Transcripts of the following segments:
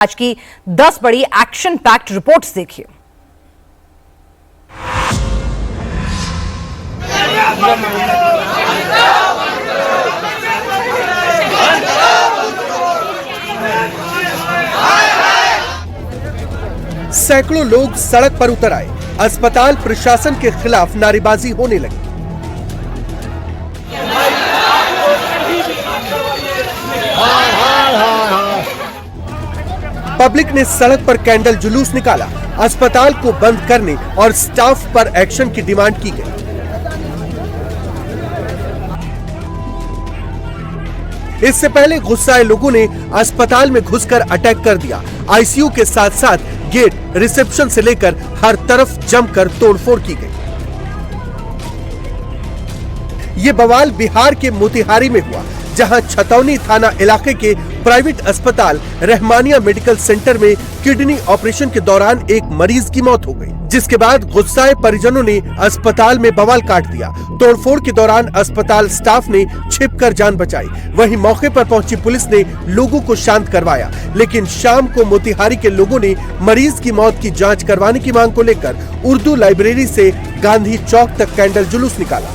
आज की 10 बड़ी एक्शन पैक्ड रिपोर्ट्स देखिए। सैकड़ों लोग सड़क पर उतर आए। अस्पताल प्रशासन के खिलाफ नारेबाजी होने लगी। पब्लिक ने सड़क पर कैंडल जुलूस निकाला। अस्पताल को बंद करने और स्टाफ पर एक्शन की डिमांड की गई। इससे पहले गुस्साए लोगों ने अस्पताल में घुसकर अटैक कर दिया। आईसीयू के साथ साथ गेट, रिसेप्शन से लेकर हर तरफ जमकर तोड़फोड़ की गई। ये बवाल बिहार के मोतिहारी में हुआ, जहां छतौनी थाना इलाके के प्राइवेट अस्पताल रहमानिया मेडिकल सेंटर में किडनी ऑपरेशन के दौरान एक मरीज की मौत हो गई, जिसके बाद गुस्साए परिजनों ने अस्पताल में बवाल काट दिया। तोड़फोड़ के दौरान अस्पताल स्टाफ ने छिपकर जान बचाई। वहीं मौके पर पहुंची पुलिस ने लोगों को शांत करवाया, लेकिन शाम को मोतिहारी के लोगों ने मरीज की मौत की जांच करवाने की मांग को लेकर उर्दू लाइब्रेरी से गांधी चौक तक कैंडल जुलूस निकाला।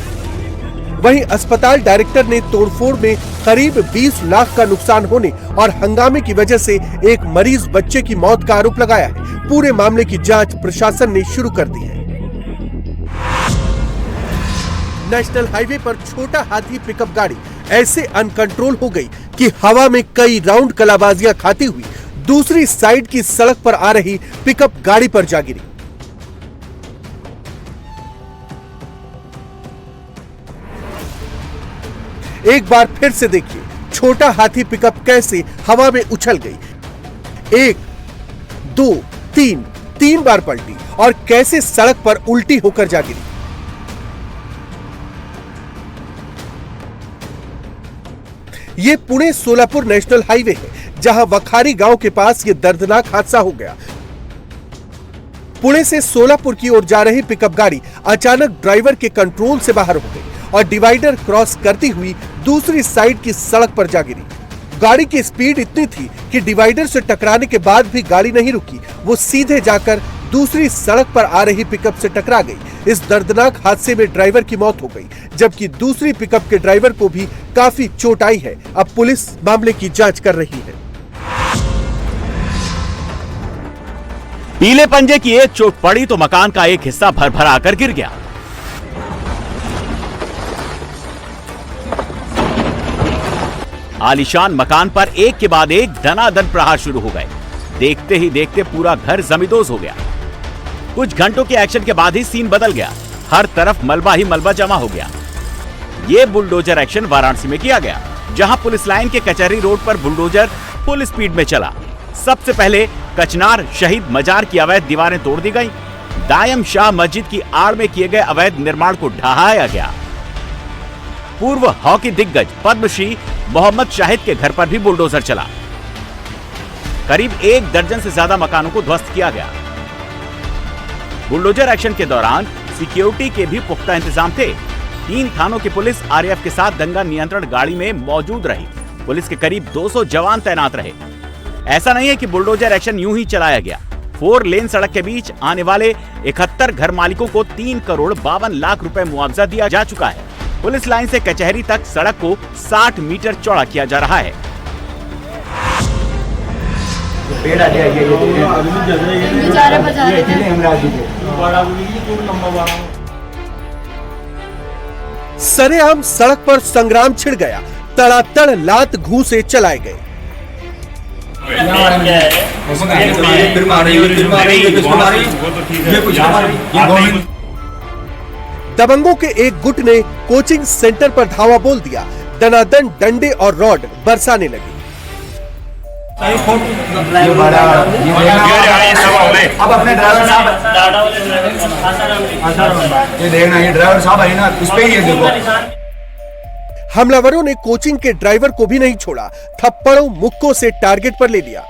वहीं अस्पताल डायरेक्टर ने तोड़फोड़ में करीब 20 लाख का नुकसान होने और हंगामे की वजह से एक मरीज बच्चे की मौत का आरोप लगाया है। पूरे मामले की जांच प्रशासन ने शुरू कर दी है। नेशनल हाईवे पर छोटा हाथी पिकअप गाड़ी ऐसे अनकंट्रोल हो गई कि हवा में कई राउंड कलाबाजियां खाती हुई दूसरी साइड की सड़क पर आ रही पिकअप गाड़ी पर जा गिरी। एक बार फिर से देखिए छोटा हाथी पिकअप कैसे हवा में उछल गई। 1, 2, 3 बार पलटी और कैसे सड़क पर उल्टी होकर जा गिरी। ये पुणे सोलापुर नेशनल हाईवे है, जहां वखारी गांव के पास ये दर्दनाक हादसा हो गया। पुणे से सोलापुर की ओर जा रही पिकअप गाड़ी अचानक ड्राइवर के कंट्रोल से बाहर हो गई और डिवाइडर क्रॉस करती हुई दूसरी साइड की सड़क पर जा गिरी। गाड़ी की स्पीड इतनी थी कि डिवाइडर से टकराने के बाद भी गाड़ी नहीं रुकी। वो सीधे जाकर दूसरी सड़क पर आ रही पिकअप से टकरा गई। इस दर्दनाक हादसे में ड्राइवर की मौत हो गई, जबकि दूसरी पिकअप के ड्राइवर को भी काफी चोट आई है। अब पुलिस मामले की जांच कर रही है। पीले पंजे की एक चोट पड़ी तो मकान का एक हिस्सा भरभरा कर गिर गया। आलीशान मकान पर एक के बाद एक दनादन प्रहार शुरू हो गए। देखते ही देखते पूरा घर जमींदोज हो गया। कुछ घंटों के एक्शन के बाद ही सीन बदल गया। हर तरफ मलबा ही मलबा जमा हो गया। यह बुलडोजर एक्शन वाराणसी में किया गया, जहां पुलिस लाइन के कचहरी रोड पर बुलडोजर फुल स्पीड में चला। सबसे पहले कचनार शहीद मजार की अवैध दीवारें तोड़ दी गई। दायम शाह मस्जिद की आड़ में किए गए अवैध निर्माण को ढहाया गया। पूर्व हॉकी दिग्गज पद्मश्री मोहम्मद शाहिद के घर पर भी बुलडोजर चला। करीब 1 दर्जन से ज्यादा मकानों को ध्वस्त किया गया। बुलडोजर एक्शन के दौरान सिक्योरिटी के भी पुख्ता इंतजाम थे। 3 थानों की पुलिस आरएएफ के साथ दंगा नियंत्रण गाड़ी में मौजूद रही। पुलिस के करीब 200 जवान तैनात रहे। ऐसा नहीं है कि बुलडोजर एक्शन यूं ही चलाया गया। 4 लेन सड़क के बीच आने वाले 71 घर मालिकों को 3 करोड़ 52 लाख रुपए मुआवजा दिया जा चुका है। पुलिस लाइन से कचहरी तक सड़क को 60 मीटर चौड़ा किया जा रहा है। सरेआम सड़क पर संग्राम छिड़ गया। तड़ातड़ लात घूंसे चलाए गए। दबंगों के एक गुट ने कोचिंग सेंटर पर धावा बोल दिया। दनादन डंडे और रॉड बरसाने लगे। अब अपने ड्राइवर साहब है ना, उस पे ही देखो। हमलावरों ने कोचिंग के ड्राइवर को भी नहीं छोड़ा। थप्पड़ों मुक्कों से टारगेट पर ले लिया।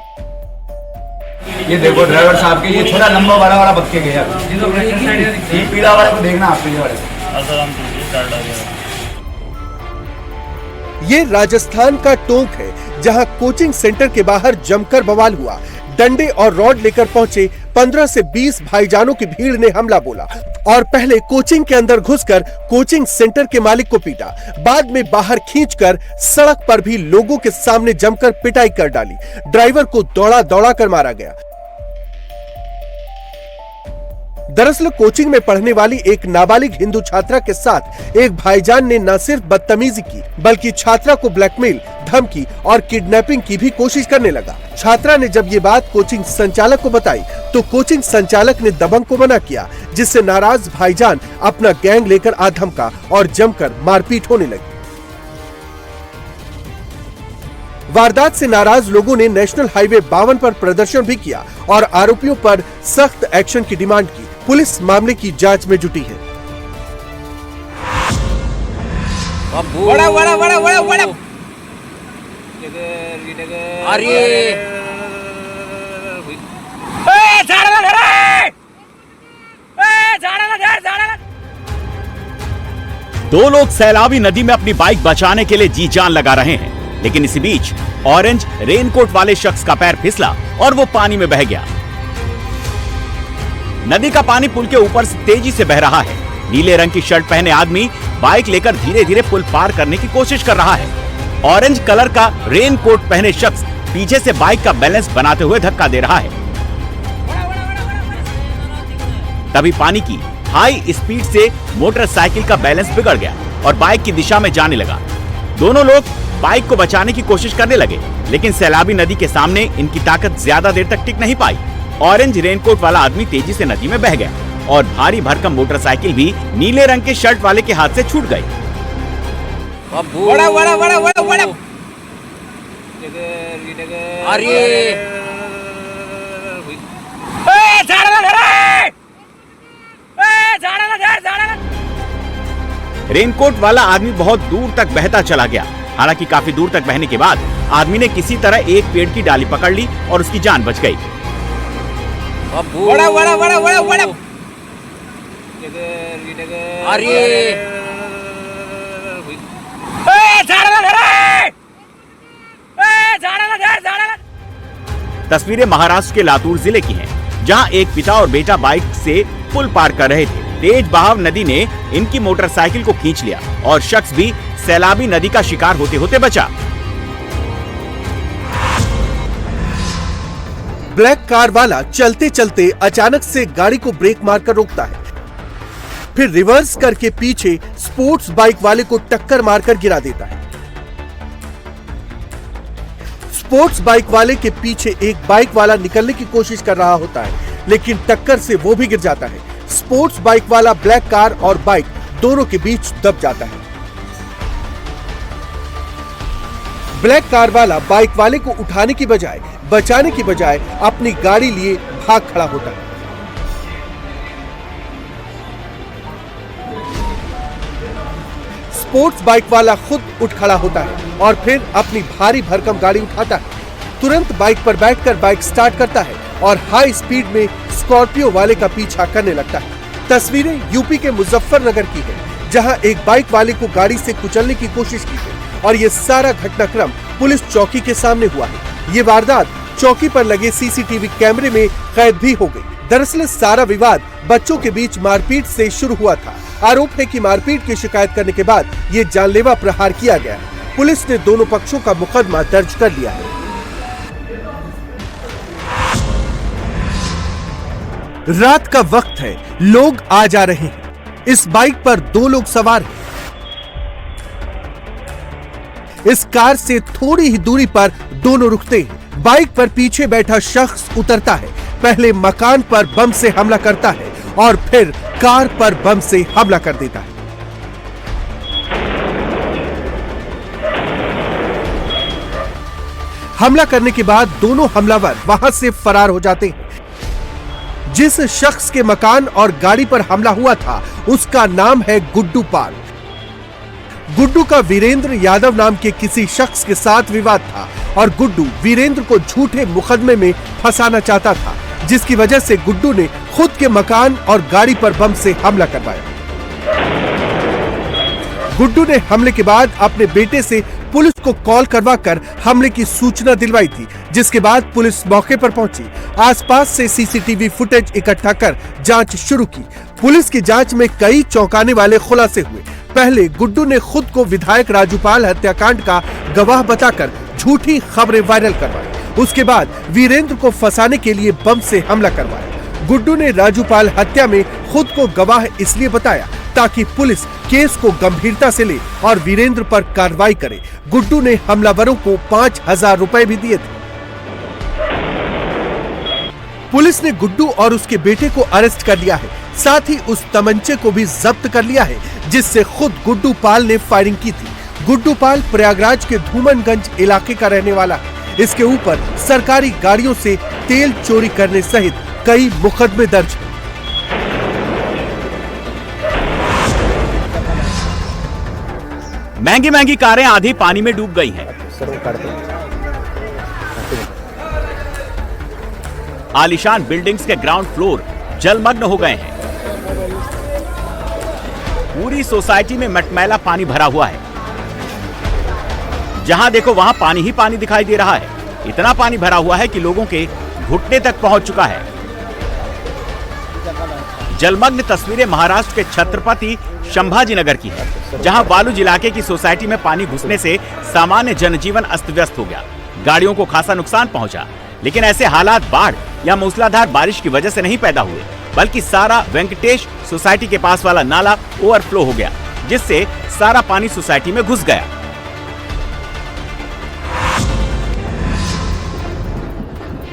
ये देखो ड्राइवर साहब के, ये थोड़ा लंबा वाला बच के गया। ये पीला वाले को देखना, आप पीले वाले। ये राजस्थान का टोंक है, जहां कोचिंग सेंटर के बाहर जमकर बवाल हुआ। डंडे और रॉड लेकर पहुंचे 15 से 20 भाईजानों की भीड़ ने हमला बोला और पहले कोचिंग के अंदर घुसकर कोचिंग सेंटर के मालिक को पीटा, बाद में बाहर खींचकर सड़क पर भी लोगों के सामने जमकर पिटाई कर डाली। ड्राइवर को दौड़ा दौड़ा कर मारा गया। दरअसल कोचिंग में पढ़ने वाली एक नाबालिग हिंदू छात्रा के साथ एक भाईजान ने न सिर्फ बदतमीजी की बल्कि छात्रा को ब्लैकमेल, धमकी और किडनैपिंग की भी कोशिश करने लगा। छात्रा ने जब ये बात कोचिंग संचालक को बताई तो कोचिंग संचालक ने दबंग को मना किया, जिससे नाराज भाईजान अपना गैंग लेकर आ धमका और जमकर मारपीट होने लगी। वारदात से नाराज लोगों ने नेशनल हाईवे 52 पर प्रदर्शन भी किया और आरोपियों पर सख्त एक्शन की डिमांड की। पुलिस मामले की जांच में जुटी है। वड़ा वड़ा वड़ा वड़ा वड़ा अरे दो लोग सैलाबी नदी में अपनी बाइक बचाने के लिए जी जान लगा रहे हैं, लेकिन इसी बीच ऑरेंज रेनकोट वाले शख्स का पैर फिसला और वो पानी में बह गया। नदी का पानी पुल के ऊपर से तेजी से बह रहा है। नीले रंग की शर्ट पहने आदमी बाइक लेकर धीरे धीरे पुल पार करने की कोशिश कर रहा है। ऑरेंज कलर का रेनकोट पहने शख्स पीछे से बाइक का बैलेंस बनाते हुए धक्का दे रहा है। तभी पानी की हाई स्पीड से मोटरसाइकिल का बैलेंस बिगड़ गया और बाइक की दिशा में जाने लगा। दोनों लोग बाइक को बचाने की कोशिश करने लगे, लेकिन सैलाबी नदी के सामने इनकी ताकत ज्यादा देर तक टिक नहीं पाई। ऑरेंज रेनकोट वाला आदमी तेजी से नदी में बह गया और भारी भरकम मोटरसाइकिल भी नीले रंग के शर्ट वाले के हाथ से छूट गई। वड़ा वड़ा वड़ा वड़ा वड़ा अरे रेनकोट वाला आदमी बहुत दूर तक बहता चला गया। हालांकि काफी दूर तक बहने के बाद आदमी ने किसी तरह एक पेड़ की डाली पकड़ ली और उसकी जान बच गई। वड़ा वड़ा वड़ा वड़ा वड़ा अरे तस्वीरें महाराष्ट्र के लातूर जिले की हैं, जहां एक पिता और बेटा बाइक से पुल पार कर रहे थे। तेज बहाव नदी ने इनकी मोटरसाइकिल को खींच लिया और शख्स भी सैलाबी नदी का शिकार होते होते बचा। ब्लैक कार वाला चलते चलते अचानक से गाड़ी को ब्रेक मारकर रोकता है, फिर रिवर्स करके पीछे स्पोर्ट्स बाइक वाले को टक्कर मारकर गिरा देता है। स्पोर्ट्स बाइक वाले के पीछे एक बाइक वाला निकलने की कोशिश कर रहा होता है, लेकिन टक्कर से वो भी गिर जाता है। स्पोर्ट्स बाइक वाला ब्लैक कार और बाइक दोनों के बीच दब जाता है। ब्लैक कार वाला बाइक वाले को उठाने की बजाय, बचाने की बजाय अपनी गाड़ी लिए भाग खड़ा होता है। स्पोर्ट्स बाइक वाला खुद उठ खड़ा होता है और फिर अपनी भारी भरकम गाड़ी उठाता है। तुरंत बाइक पर बैठकर बाइक स्टार्ट करता है और हाई स्पीड में स्कॉर्पियो वाले का पीछा करने लगता है। तस्वीरें यूपी के मुजफ्फरनगर की है, जहां एक बाइक वाले को गाड़ी से कुचलने की कोशिश की है और ये सारा घटनाक्रम पुलिस चौकी के सामने हुआ है। ये वारदात चौकी पर लगे सीसीटीवी कैमरे में कैद भी हो गई। दरअसल सारा विवाद बच्चों के बीच मारपीट से शुरू हुआ था। आरोप है कि मारपीट की शिकायत करने के बाद ये जानलेवा प्रहार किया गया है। पुलिस ने दोनों पक्षों का मुकदमा दर्ज कर लिया है। रात का वक्त है, लोग आ जा रहे हैं। इस बाइक पर दो लोग सवार हैं। इस कार से थोड़ी ही दूरी पर दोनों रुकते हैं। बाइक पर पीछे बैठा शख्स उतरता है, पहले मकान पर बम से हमला करता है और फिर कार पर बम से हमला कर देता है। हमला करने के बाद दोनों हमलावर वहां से फरार हो जाते हैं। जिस शख्स के मकान और गाड़ी पर हमला हुआ था उसका नाम है गुड्डू पाल। गुड्डू का वीरेंद्र यादव नाम के किसी शख्स के साथ विवाद था और गुड्डू वीरेंद्र को झूठे मुकदमे में फंसाना चाहता था, जिसकी वजह से गुड्डू ने खुद के मकान और गाड़ी पर बम से हमला करवाया। गुड्डू ने हमले के बाद अपने बेटे से पुलिस को कॉल करवाकर हमले की सूचना दिलवाई थी, जिसके बाद पुलिस मौके पर पहुंची। आसपास से सीसीटीवी फुटेज इकट्ठा कर जांच शुरू की। पुलिस की जांच में कई चौंकाने वाले खुलासे हुए। पहले गुड्डू ने खुद को विधायक राजूपाल हत्याकांड का गवाह बताकर झूठी खबरें वायरल करवाई। उसके बाद वीरेंद्र को फंसाने के लिए बम से हमला करवाया। गुड्डू ने राजूपाल हत्या में खुद को गवाह इसलिए बताया ताकि पुलिस केस को गंभीरता से ले और वीरेंद्र पर कार्रवाई करे। गुड्डू ने हमलावरों को 5,000 रुपए भी दिए थे। पुलिस ने गुड्डू और उसके बेटे को अरेस्ट कर लिया है। साथ ही उस तमंचे को भी जब्त कर लिया है जिससे खुद गुड्डू पाल ने फायरिंग की थी। गुड्डू पाल प्रयागराज के धूमनगंज इलाके का रहने वाला है। इसके ऊपर सरकारी गाड़ियों से तेल चोरी करने सहित कई मुकदमे दर्ज हैं। महंगी महंगी कारें आधी पानी में डूब गई हैं। आलीशान बिल्डिंग्स के ग्राउंड फ्लोर जलमग्न हो गए हैं। पूरी सोसाइटी में मटमैला पानी भरा हुआ है। जहां देखो वहां पानी ही पानी दिखाई दे रहा है। इतना पानी भरा हुआ है कि लोगों के घुटने तक पहुंच चुका है। जलमग्न तस्वीरें महाराष्ट्र के छत्रपति संभाजीनगर की है, जहां बालूज इलाके की सोसाइटी में पानी घुसने से सामान्य जनजीवन अस्त व्यस्त हो गया। गाड़ियों को खासा नुकसान पहुंचा, लेकिन ऐसे हालात बाढ़ या मूसलाधार बारिश की वजह से नहीं पैदा हुए, बल्कि सारा वेंकटेश सोसाइटी के पास वाला नाला ओवरफ्लो हो गया, जिससे सारा पानी सोसाइटी में घुस गया।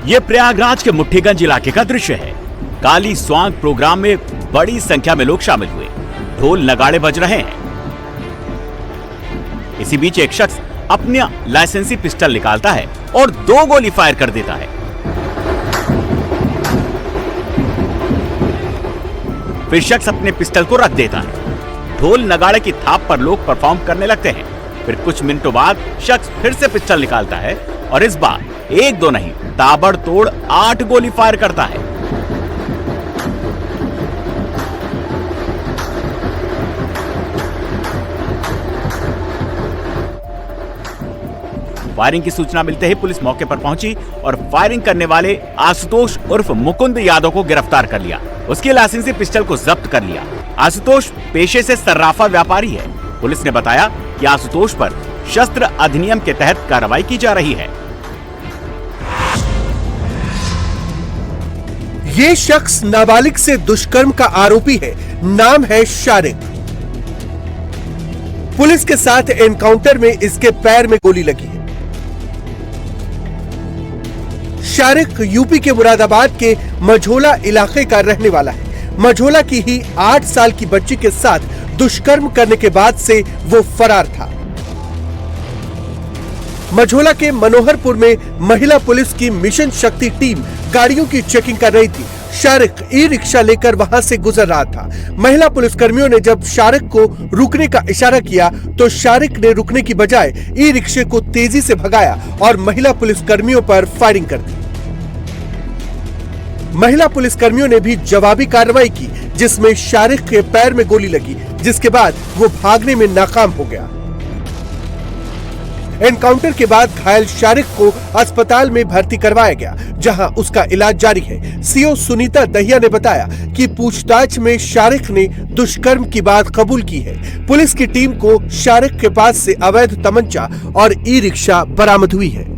ये प्रयागराज के मुठ्ठीगंज इलाके का दृश्य है। काली स्वांग प्रोग्राम में बड़ी संख्या में लोग शामिल हुए। ढोल नगाड़े बज रहे हैं। इसी बीच एक शख्स अपना लाइसेंसी पिस्टल निकालता है और 2 गोली फायर कर देता है। फिर शख्स अपने पिस्टल को रख देता है। ढोल नगाड़े की थाप पर लोग परफॉर्म करने लगते हैं। फिर कुछ मिनटों बाद शख्स फिर से पिस्टल निकालता है और इस बार 1-2 नहीं, ताबड़तोड़ 8 गोली फायर करता है। फायरिंग की सूचना मिलते ही पुलिस मौके पर पहुंची और फायरिंग करने वाले आशुतोष उर्फ मुकुंद यादव को गिरफ्तार कर लिया। उसके लाइसेंसी पिस्टल को जब्त कर लिया। आशुतोष पेशे से सर्राफा व्यापारी है। पुलिस ने बताया कि आशुतोष पर शस्त्र अधिनियम के तहत कार्रवाई की जा रही है। ये शख्स नाबालिग से दुष्कर्म का आरोपी है। नाम है शारिक। पुलिस के साथ एनकाउंटर में इसके पैर में गोली लगी है। शारिक यूपी के मुरादाबाद के मझोला इलाके का रहने वाला है। मझोला की ही 8 साल की बच्ची के साथ दुष्कर्म करने के बाद से वो फरार था। मझोला के मनोहरपुर में महिला पुलिस की मिशन शक्ति टीम गाड़ियों की चेकिंग कर रही थी। शारिक ई रिक्शा लेकर वहां से गुजर रहा था। महिला पुलिसकर्मियों ने जब शारिक को रुकने का इशारा किया तो शारिक ने रुकने की बजाय ई रिक्शे को तेजी से भगाया और महिला पुलिसकर्मियों पर फायरिंग कर दी। महिला पुलिसकर्मियों ने भी जवाबी कार्रवाई की, जिसमें शारिक के पैर में गोली लगी, जिसके बाद वो भागने में नाकाम हो गया। एनकाउंटर के बाद घायल शारिक को अस्पताल में भर्ती करवाया गया, जहां उसका इलाज जारी है। सीओ सुनीता दहिया ने बताया कि पूछताछ में शारिक ने दुष्कर्म की बात कबूल की है। पुलिस की टीम को शारिक के पास से अवैध तमंचा और ई रिक्शा बरामद हुई है।